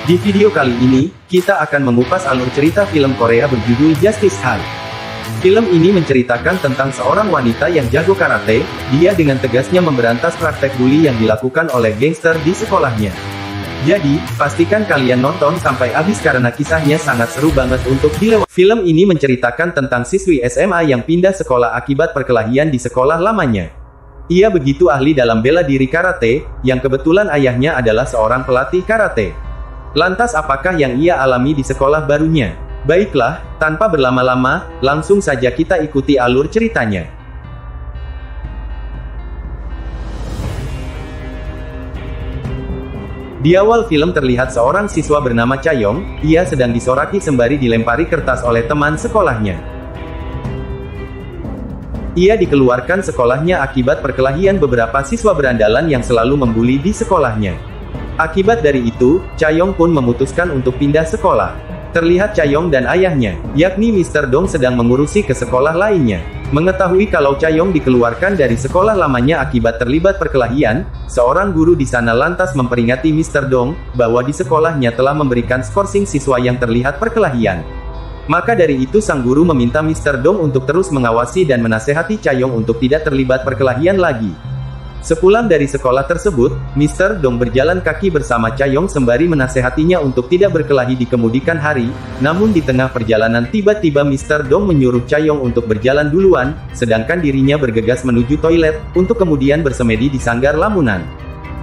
Di video kali ini, kita akan mengupas alur cerita film Korea berjudul Justice High. Film ini menceritakan tentang seorang wanita yang jago karate. Dia dengan tegasnya memberantas praktek bully yang dilakukan oleh gangster di sekolahnya. Jadi, pastikan kalian nonton sampai habis karena kisahnya sangat seru banget untuk dilewati. Film ini menceritakan tentang siswi SMA yang pindah sekolah akibat perkelahian di sekolah lamanya. Ia begitu ahli dalam bela diri karate, yang kebetulan ayahnya adalah seorang pelatih karate. Lantas apakah yang ia alami di sekolah barunya? Baiklah, tanpa berlama-lama, langsung saja kita ikuti alur ceritanya. Di awal film terlihat seorang siswa bernama Chayong. Ia sedang disoraki sembari dilempari kertas oleh teman sekolahnya. Ia dikeluarkan sekolahnya akibat perkelahian beberapa siswa berandalan yang selalu membuli di sekolahnya. Akibat dari itu, Chayong pun memutuskan untuk pindah sekolah. Terlihat Chayong dan ayahnya, yakni Mr. Dong sedang mengurusi ke sekolah lainnya. Mengetahui kalau Chayong dikeluarkan dari sekolah lamanya akibat terlibat perkelahian, seorang guru di sana lantas memperingati Mr. Dong, bahwa di sekolahnya telah memberikan skorsing siswa yang terlihat perkelahian. Maka dari itu sang guru meminta Mr. Dong untuk terus mengawasi dan menasehati Chayong untuk tidak terlibat perkelahian lagi. Sepulang dari sekolah tersebut, Mr. Dong berjalan kaki bersama Chayong sembari menasehatinya untuk tidak berkelahi di kemudian hari. Namun di tengah perjalanan tiba-tiba Mr. Dong menyuruh Chayong untuk berjalan duluan, sedangkan dirinya bergegas menuju toilet, untuk kemudian bersemedi di sanggar lamunan.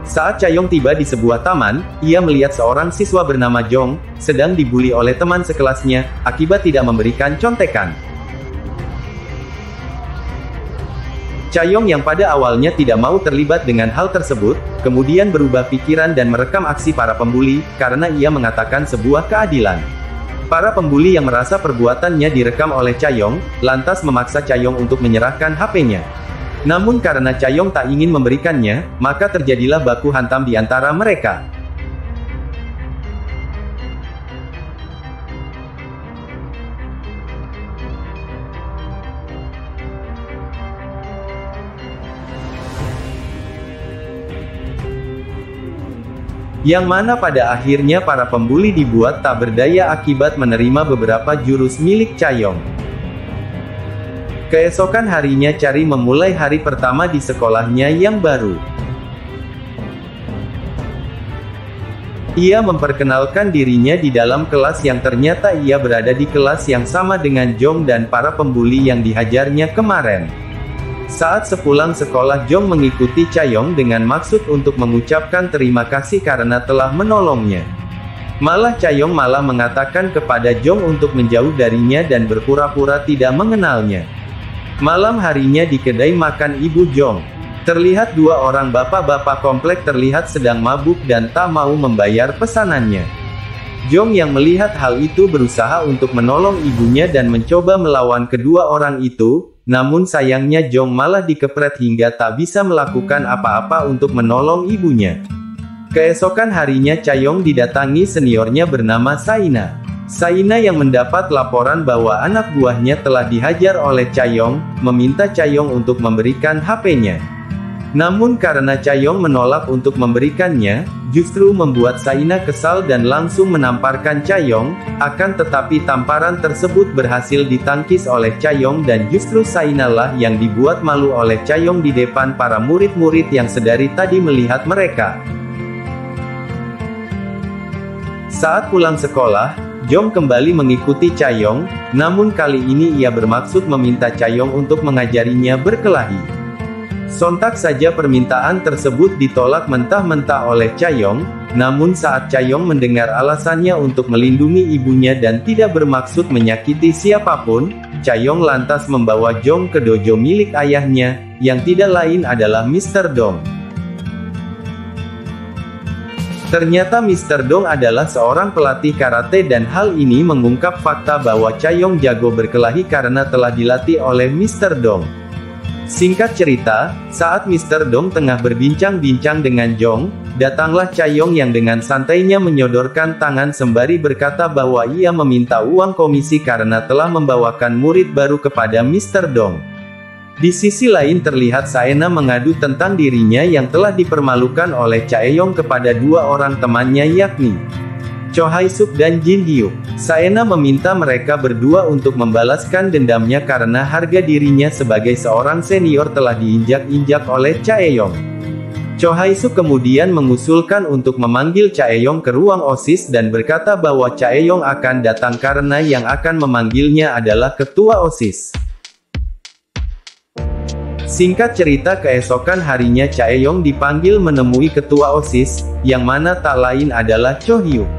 Saat Chayong tiba di sebuah taman, ia melihat seorang siswa bernama Jong, sedang dibully oleh teman sekelasnya, akibat tidak memberikan contekan. Chayong yang pada awalnya tidak mau terlibat dengan hal tersebut, kemudian berubah pikiran dan merekam aksi para pembuli, karena ia mengatakan sebuah keadilan. Para pembuli yang merasa perbuatannya direkam oleh Chayong, lantas memaksa Chayong untuk menyerahkan HP-nya. Namun karena Chayong tak ingin memberikannya, maka terjadilah baku hantam di antara mereka. Yang mana pada akhirnya para pembuli dibuat tak berdaya akibat menerima beberapa jurus milik Chayong. Keesokan harinya Chari memulai hari pertama di sekolahnya yang baru. Ia memperkenalkan dirinya di dalam kelas yang ternyata ia berada di kelas yang sama dengan Jong dan para pembuli yang dihajarnya kemarin. Saat sepulang sekolah Jong mengikuti Chayong dengan maksud untuk mengucapkan terima kasih karena telah menolongnya. Malah Chayong malah mengatakan kepada Jong untuk menjauh darinya dan berpura-pura tidak mengenalnya. Malam harinya di kedai makan Ibu Jong, terlihat dua orang bapak-bapak komplek terlihat sedang mabuk dan tak mau membayar pesanannya. Jong yang melihat hal itu berusaha untuk menolong ibunya dan mencoba melawan kedua orang itu. Namun sayangnya Jong malah dikepret hingga tak bisa melakukan apa-apa untuk menolong ibunya. Keesokan harinya Chayong didatangi seniornya bernama Saina. Saina yang mendapat laporan bahwa anak buahnya telah dihajar oleh Chayong, meminta Chayong untuk memberikan HP-nya. Namun karena Chayong menolak untuk memberikannya, justru membuat Saina kesal dan langsung menamparkan Chayong. Akan tetapi tamparan tersebut berhasil ditangkis oleh Chayong dan justru Saina lah yang dibuat malu oleh Chayong di depan para murid-murid yang sedari tadi melihat mereka. Saat pulang sekolah, Jong kembali mengikuti Chayong, namun kali ini ia bermaksud meminta Chayong untuk mengajarinya berkelahi. Sontak saja permintaan tersebut ditolak mentah-mentah oleh Chayong, namun saat Chayong mendengar alasannya untuk melindungi ibunya dan tidak bermaksud menyakiti siapapun, Chayong lantas membawa Jong ke dojo milik ayahnya, yang tidak lain adalah Mr. Dong. Ternyata Mr. Dong adalah seorang pelatih karate dan hal ini mengungkap fakta bahwa Chayong jago berkelahi karena telah dilatih oleh Mr. Dong. Singkat cerita, saat Mr. Dong tengah berbincang-bincang dengan Jong, datanglah Chayong yang dengan santainya menyodorkan tangan sembari berkata bahwa ia meminta uang komisi karena telah membawakan murid baru kepada Mr. Dong. Di sisi lain terlihat Saena mengadu tentang dirinya yang telah dipermalukan oleh Chaeyoung kepada dua orang temannya yakni Cho Hae-suk dan Jin Hyuk. Saena meminta mereka berdua untuk membalaskan dendamnya karena harga dirinya sebagai seorang senior telah diinjak-injak oleh Chae-yong. Cho Hae-suk kemudian mengusulkan untuk memanggil Chae-yong ke ruang OSIS dan berkata bahwa Chae-yong akan datang karena yang akan memanggilnya adalah ketua OSIS. Singkat cerita, keesokan harinya Chae-yong dipanggil menemui ketua OSIS, yang mana tak lain adalah Cho Hyuk.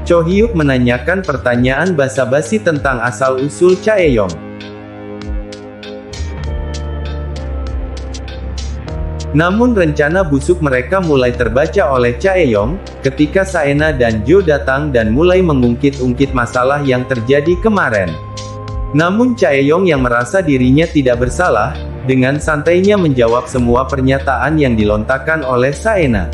Cho Hyuk menanyakan pertanyaan basa-basi tentang asal-usul Chae-yong. Namun rencana busuk mereka mulai terbaca oleh Chae-yong, ketika Saena dan Jo datang dan mulai mengungkit-ungkit masalah yang terjadi kemarin. Namun Chae-yong yang merasa dirinya tidak bersalah, dengan santainya menjawab semua pernyataan yang dilontarkan oleh Saena.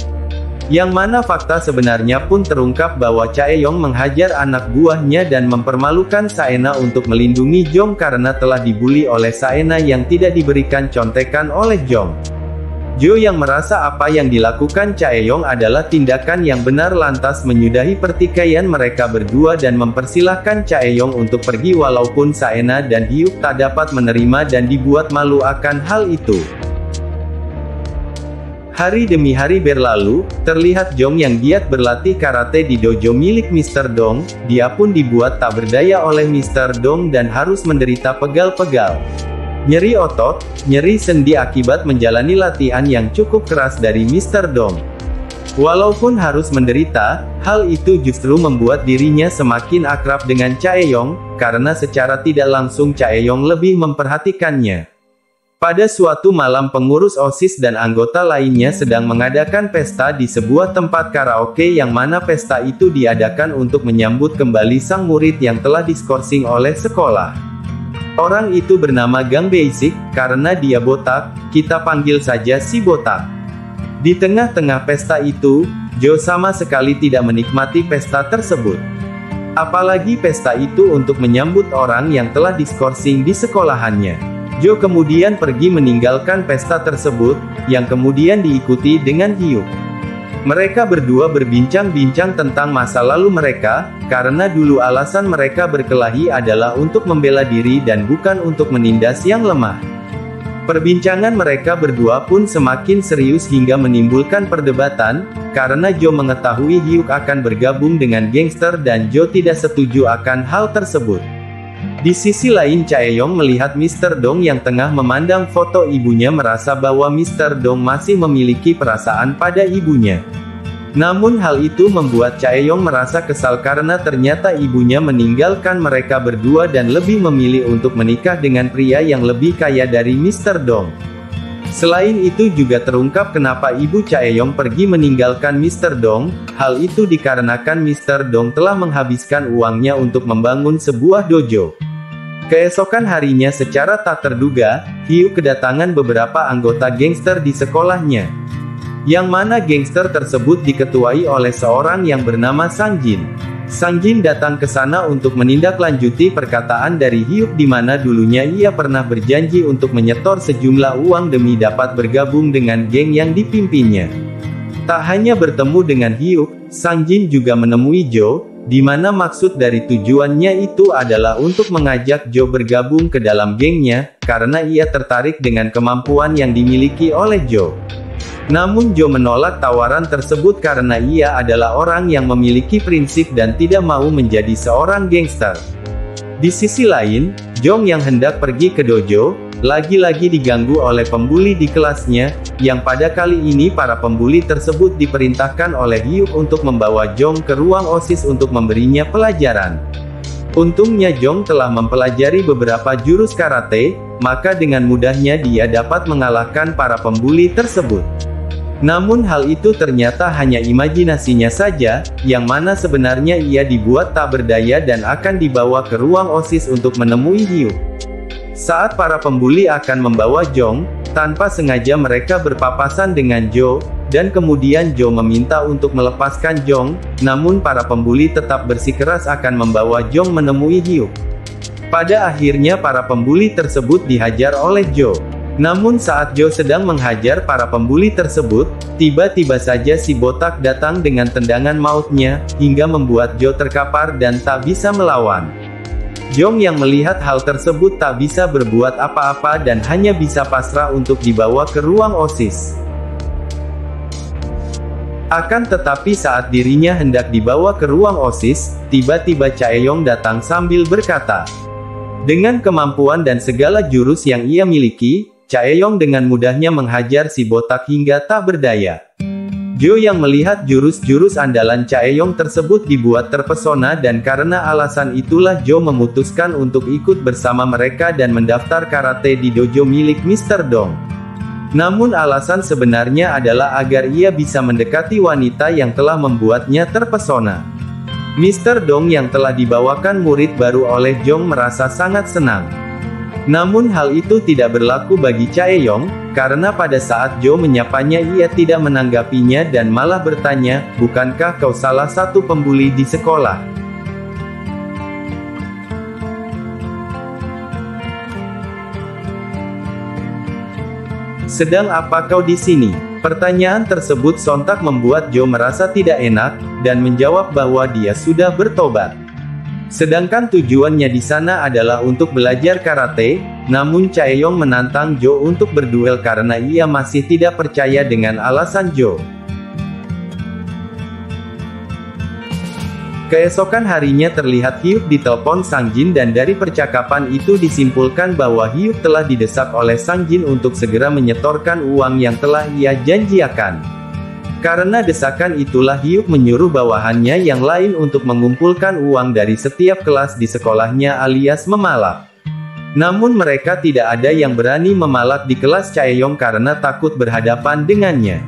Yang mana fakta sebenarnya pun terungkap bahwa Chae-yong menghajar anak buahnya dan mempermalukan Saena untuk melindungi Jong karena telah dibully oleh Saena yang tidak diberikan contekan oleh Jong. Jo yang merasa apa yang dilakukan Chae-yong adalah tindakan yang benar lantas menyudahi pertikaian mereka berdua dan mempersilahkan Chae-yong untuk pergi walaupun Saena dan Hyuk tak dapat menerima dan dibuat malu akan hal itu. Hari demi hari berlalu, terlihat Jong yang giat berlatih karate di dojo milik Mr. Dong, dia pun dibuat tak berdaya oleh Mr. Dong dan harus menderita pegal-pegal. Nyeri otot, nyeri sendi akibat menjalani latihan yang cukup keras dari Mr. Dong. Walaupun harus menderita, hal itu justru membuat dirinya semakin akrab dengan Chae-yong, karena secara tidak langsung Chae-yong lebih memperhatikannya. Pada suatu malam pengurus OSIS dan anggota lainnya sedang mengadakan pesta di sebuah tempat karaoke yang mana pesta itu diadakan untuk menyambut kembali sang murid yang telah diskorsing oleh sekolah. Orang itu bernama Gang Basic, karena dia botak, kita panggil saja si botak. Di tengah-tengah pesta itu, Jo sama sekali tidak menikmati pesta tersebut. Apalagi pesta itu untuk menyambut orang yang telah diskorsing di sekolahannya. Jo kemudian pergi meninggalkan pesta tersebut, yang kemudian diikuti dengan Hyuk. Mereka berdua berbincang-bincang tentang masa lalu mereka, karena dulu alasan mereka berkelahi adalah untuk membela diri dan bukan untuk menindas yang lemah. Perbincangan mereka berdua pun semakin serius hingga menimbulkan perdebatan, karena Jo mengetahui Hyuk akan bergabung dengan gangster dan Jo tidak setuju akan hal tersebut. Di sisi lain Chae-yong melihat Mr. Dong yang tengah memandang foto ibunya merasa bahwa Mr. Dong masih memiliki perasaan pada ibunya. Namun hal itu membuat Chae-yong merasa kesal karena ternyata ibunya meninggalkan mereka berdua dan lebih memilih untuk menikah dengan pria yang lebih kaya dari Mr. Dong. Selain itu juga terungkap kenapa ibu Chae-yong pergi meninggalkan Mr. Dong, hal itu dikarenakan Mr. Dong telah menghabiskan uangnya untuk membangun sebuah dojo. Keesokan harinya secara tak terduga, Hyuk kedatangan beberapa anggota gangster di sekolahnya. Yang mana gangster tersebut diketuai oleh seorang yang bernama Sang Jin. Sang Jin datang ke sana untuk menindaklanjuti perkataan dari Hyuk di mana dulunya ia pernah berjanji untuk menyetor sejumlah uang demi dapat bergabung dengan geng yang dipimpinnya. Tak hanya bertemu dengan Hyuk, Sang Jin juga menemui Jo, di mana maksud dari tujuannya itu adalah untuk mengajak Jo bergabung ke dalam gengnya, karena ia tertarik dengan kemampuan yang dimiliki oleh Jo. Namun Jo menolak tawaran tersebut karena ia adalah orang yang memiliki prinsip dan tidak mau menjadi seorang gangster. Di sisi lain, Jong yang hendak pergi ke dojo, lagi-lagi diganggu oleh pembuli di kelasnya, yang pada kali ini para pembuli tersebut diperintahkan oleh Hyuk untuk membawa Jong ke ruang OSIS untuk memberinya pelajaran. Untungnya Jong telah mempelajari beberapa jurus karate, maka dengan mudahnya dia dapat mengalahkan para pembuli tersebut. Namun hal itu ternyata hanya imajinasinya saja, yang mana sebenarnya ia dibuat tak berdaya dan akan dibawa ke ruang OSIS untuk menemui Hyuk. Saat para pembuli akan membawa Jong, tanpa sengaja mereka berpapasan dengan Jo, dan kemudian Jo meminta untuk melepaskan Jong, namun para pembuli tetap bersikeras akan membawa Jong menemui Hyuk. Pada akhirnya para pembuli tersebut dihajar oleh Jo. Namun saat Jo sedang menghajar para pembuli tersebut, tiba-tiba saja si botak datang dengan tendangan mautnya, hingga membuat Jo terkapar dan tak bisa melawan. Jong yang melihat hal tersebut tak bisa berbuat apa-apa dan hanya bisa pasrah untuk dibawa ke ruang OSIS. Akan tetapi saat dirinya hendak dibawa ke ruang OSIS, tiba-tiba Chaeyong datang sambil berkata, dengan kemampuan dan segala jurus yang ia miliki, Chaeyong dengan mudahnya menghajar si botak hingga tak berdaya. Jo yang melihat jurus-jurus andalan Chaeyong tersebut dibuat terpesona dan karena alasan itulah Jo memutuskan untuk ikut bersama mereka dan mendaftar karate di dojo milik Mr. Dong. Namun alasan sebenarnya adalah agar ia bisa mendekati wanita yang telah membuatnya terpesona. Mr. Dong yang telah dibawakan murid baru oleh Jong merasa sangat senang. Namun hal itu tidak berlaku bagi Chaeyong, karena pada saat Jo menyapanya ia tidak menanggapinya dan malah bertanya, bukankah kau salah satu pembuli di sekolah? Sedang apa kau di sini? Pertanyaan tersebut sontak membuat Jo merasa tidak enak, dan menjawab bahwa dia sudah bertobat. Sedangkan tujuannya di sana adalah untuk belajar karate, namun Chaeyong menantang Jo untuk berduel karena ia masih tidak percaya dengan alasan Jo. Keesokan harinya terlihat Hyuk ditelepon Sang Jin dan dari percakapan itu disimpulkan bahwa Hyuk telah didesak oleh Sang Jin untuk segera menyetorkan uang yang telah ia janjikan. Karena desakan itulah Hyuk menyuruh bawahannya yang lain untuk mengumpulkan uang dari setiap kelas di sekolahnya alias memalak. Namun mereka tidak ada yang berani memalak di kelas Chaeyong karena takut berhadapan dengannya.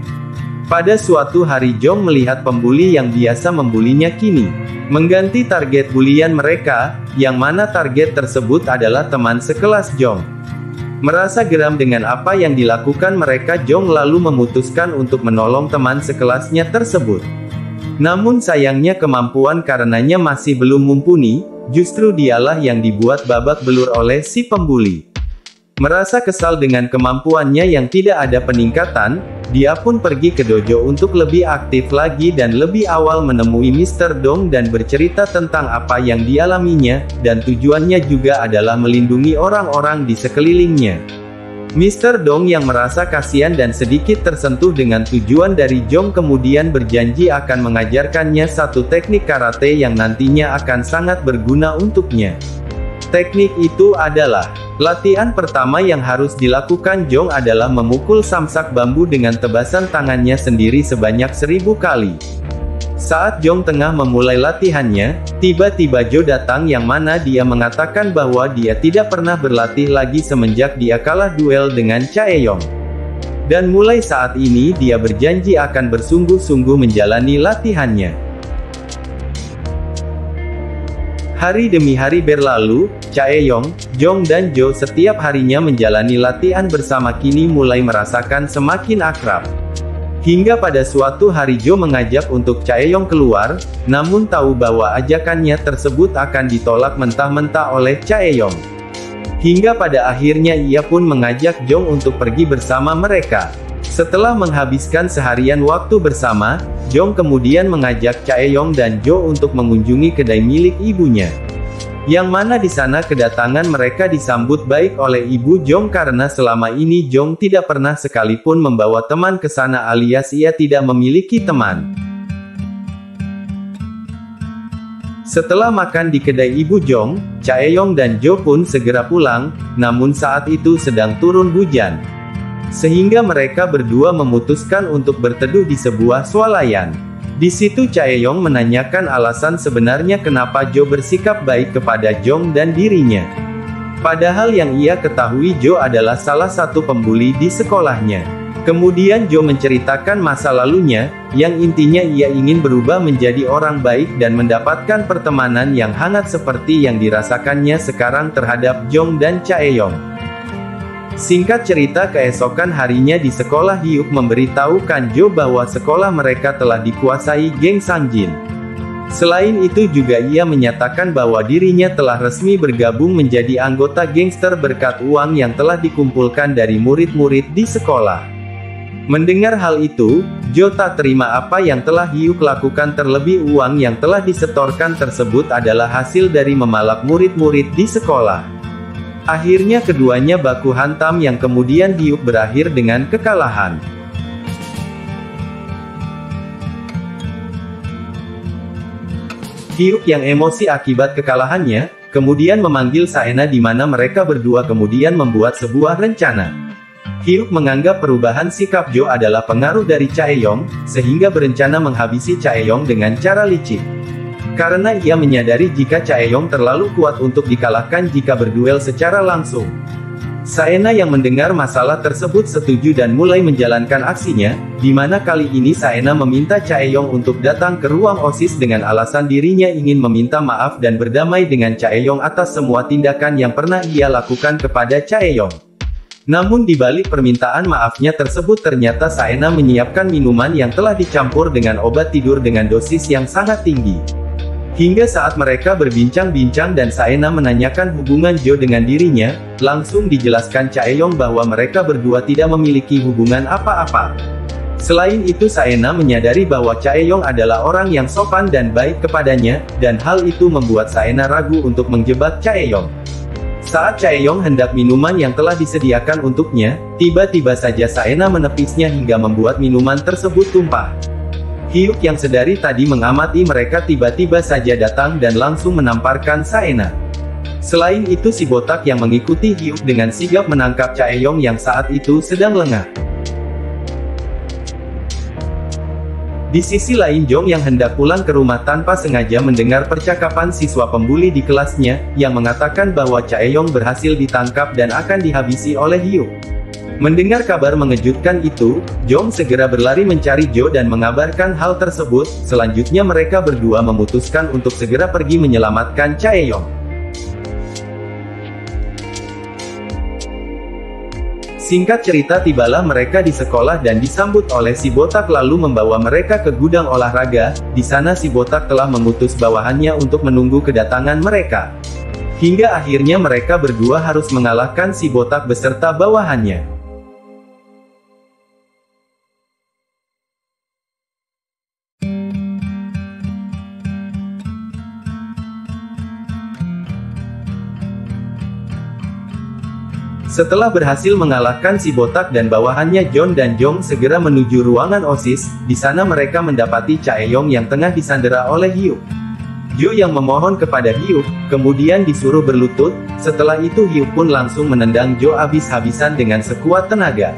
Pada suatu hari Jong melihat pembuli yang biasa membulinya kini mengganti target bulian mereka, yang mana target tersebut adalah teman sekelas Jong. Merasa geram dengan apa yang dilakukan mereka, Jong lalu memutuskan untuk menolong teman sekelasnya tersebut. Namun sayangnya kemampuan karenanya masih belum mumpuni, justru dialah yang dibuat babak belur oleh si pembuli. Merasa kesal dengan kemampuannya yang tidak ada peningkatan, dia pun pergi ke dojo untuk lebih aktif lagi dan lebih awal menemui Mr. Dong dan bercerita tentang apa yang dialaminya, dan tujuannya juga adalah melindungi orang-orang di sekelilingnya. Mr. Dong yang merasa kasihan dan sedikit tersentuh dengan tujuan dari Jong kemudian berjanji akan mengajarkannya satu teknik karate yang nantinya akan sangat berguna untuknya. Teknik itu adalah, latihan pertama yang harus dilakukan Jong adalah memukul samsak bambu dengan tebasan tangannya sendiri sebanyak 1000 kali. Saat Jong tengah memulai latihannya, tiba-tiba Jo datang yang mana dia mengatakan bahwa dia tidak pernah berlatih lagi semenjak dia kalah duel dengan Chaeyong. Dan mulai saat ini dia berjanji akan bersungguh-sungguh menjalani latihannya. Hari demi hari berlalu, Chaeyong, Jong dan Jo setiap harinya menjalani latihan bersama kini mulai merasakan semakin akrab. Hingga pada suatu hari Jo mengajak untuk Chaeyong keluar, namun tahu bahwa ajakannya tersebut akan ditolak mentah-mentah oleh Chaeyong. Hingga pada akhirnya ia pun mengajak Jong untuk pergi bersama mereka. Setelah menghabiskan seharian waktu bersama, Jong kemudian mengajak Chaeyong dan Jo untuk mengunjungi kedai milik ibunya. Yang mana di sana kedatangan mereka disambut baik oleh ibu Jong karena selama ini Jong tidak pernah sekalipun membawa teman ke sana alias ia tidak memiliki teman. Setelah makan di kedai ibu Jong, Chaeyong dan Jo pun segera pulang, namun saat itu sedang turun hujan. Sehingga mereka berdua memutuskan untuk berteduh di sebuah swalayan. Di situ Chaeyong menanyakan alasan sebenarnya kenapa Jo bersikap baik kepada Jong dan dirinya. Padahal yang ia ketahui Jo adalah salah satu pembuli di sekolahnya. Kemudian Jo menceritakan masa lalunya, yang intinya ia ingin berubah menjadi orang baik dan mendapatkan pertemanan yang hangat seperti yang dirasakannya sekarang terhadap Jong dan Chaeyong. Singkat cerita keesokan harinya di sekolah Hyuk memberitahukan Jo bahwa sekolah mereka telah dikuasai geng Sang Jin. Selain itu juga ia menyatakan bahwa dirinya telah resmi bergabung menjadi anggota gangster berkat uang yang telah dikumpulkan dari murid-murid di sekolah. Mendengar hal itu, Jo tak terima apa yang telah Hyuk lakukan, terlebih uang yang telah disetorkan tersebut adalah hasil dari memalak murid-murid di sekolah. Akhirnya keduanya baku hantam yang kemudian Hyuk berakhir dengan kekalahan. Hyuk yang emosi akibat kekalahannya, kemudian memanggil Saena di mana mereka berdua kemudian membuat sebuah rencana. Hyuk menganggap perubahan sikap Jo adalah pengaruh dari Chaeyoung, sehingga berencana menghabisi Chaeyoung dengan cara licik. Karena ia menyadari jika Chaeyoung terlalu kuat untuk dikalahkan jika berduel secara langsung. Saena yang mendengar masalah tersebut setuju dan mulai menjalankan aksinya, di mana kali ini Saena meminta Chaeyoung untuk datang ke ruang OSIS dengan alasan dirinya ingin meminta maaf dan berdamai dengan Chaeyoung atas semua tindakan yang pernah ia lakukan kepada Chaeyoung. Namun di balik permintaan maafnya tersebut ternyata Saena menyiapkan minuman yang telah dicampur dengan obat tidur dengan dosis yang sangat tinggi. Hingga saat mereka berbincang-bincang dan Saena menanyakan hubungan Jo dengan dirinya, langsung dijelaskan Chaeyoung bahwa mereka berdua tidak memiliki hubungan apa-apa. Selain itu Saena menyadari bahwa Chaeyoung adalah orang yang sopan dan baik kepadanya, dan hal itu membuat Saena ragu untuk menjebak Chaeyoung. Saat Chaeyoung hendak minuman yang telah disediakan untuknya, tiba-tiba saja Saena menepisnya hingga membuat minuman tersebut tumpah. Hyuk yang sedari tadi mengamati mereka tiba-tiba saja datang dan langsung menamparkan Saena. Selain itu si botak yang mengikuti Hyuk dengan sigap menangkap Chaeyoung yang saat itu sedang lengah. Di sisi lain Jong yang hendak pulang ke rumah tanpa sengaja mendengar percakapan siswa pembuli di kelasnya, yang mengatakan bahwa Chaeyoung berhasil ditangkap dan akan dihabisi oleh Hyuk. Mendengar kabar mengejutkan itu, Jong segera berlari mencari Jo dan mengabarkan hal tersebut. Selanjutnya mereka berdua memutuskan untuk segera pergi menyelamatkan Chaeyoung. Singkat cerita tibalah mereka di sekolah dan disambut oleh si botak lalu membawa mereka ke gudang olahraga. Di sana si botak telah mengutus bawahannya untuk menunggu kedatangan mereka. Hingga akhirnya mereka berdua harus mengalahkan si botak beserta bawahannya. Setelah berhasil mengalahkan si botak dan bawahannya John dan Jong segera menuju ruangan OSIS. Di sana mereka mendapati Chaeyoung yang tengah disandera oleh Hyuk. Jo yang memohon kepada Hyuk, kemudian disuruh berlutut. Setelah itu Hyuk pun langsung menendang Jo habis-habisan dengan sekuat tenaga.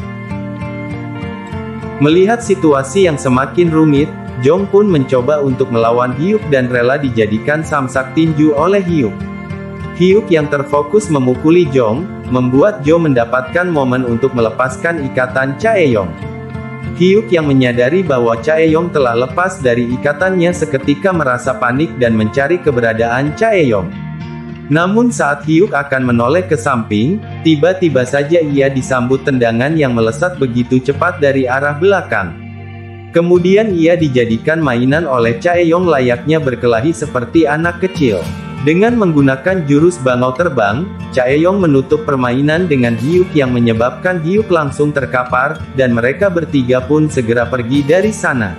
Melihat situasi yang semakin rumit, Jong pun mencoba untuk melawan Hyuk dan rela dijadikan samsak tinju oleh Hyuk. Hyuk yang terfokus memukuli Jong, membuat Jo mendapatkan momen untuk melepaskan ikatan Chaeyoung. Hyuk yang menyadari bahwa Chaeyoung telah lepas dari ikatannya seketika merasa panik dan mencari keberadaan Chaeyoung. Namun saat Hyuk akan menoleh ke samping, tiba-tiba saja ia disambut tendangan yang melesat begitu cepat dari arah belakang. Kemudian ia dijadikan mainan oleh Chaeyoung layaknya berkelahi seperti anak kecil. Dengan menggunakan jurus bangau terbang, Chaeyoung menutup permainan dengan Hyuk yang menyebabkan Hyuk langsung terkapar, dan mereka bertiga pun segera pergi dari sana.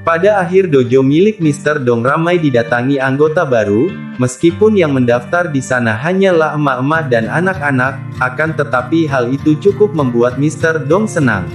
Pada akhir dojo milik Mr. Dong ramai didatangi anggota baru, meskipun yang mendaftar di sana hanyalah emak-emak dan anak-anak, akan tetapi hal itu cukup membuat Mr. Dong senang.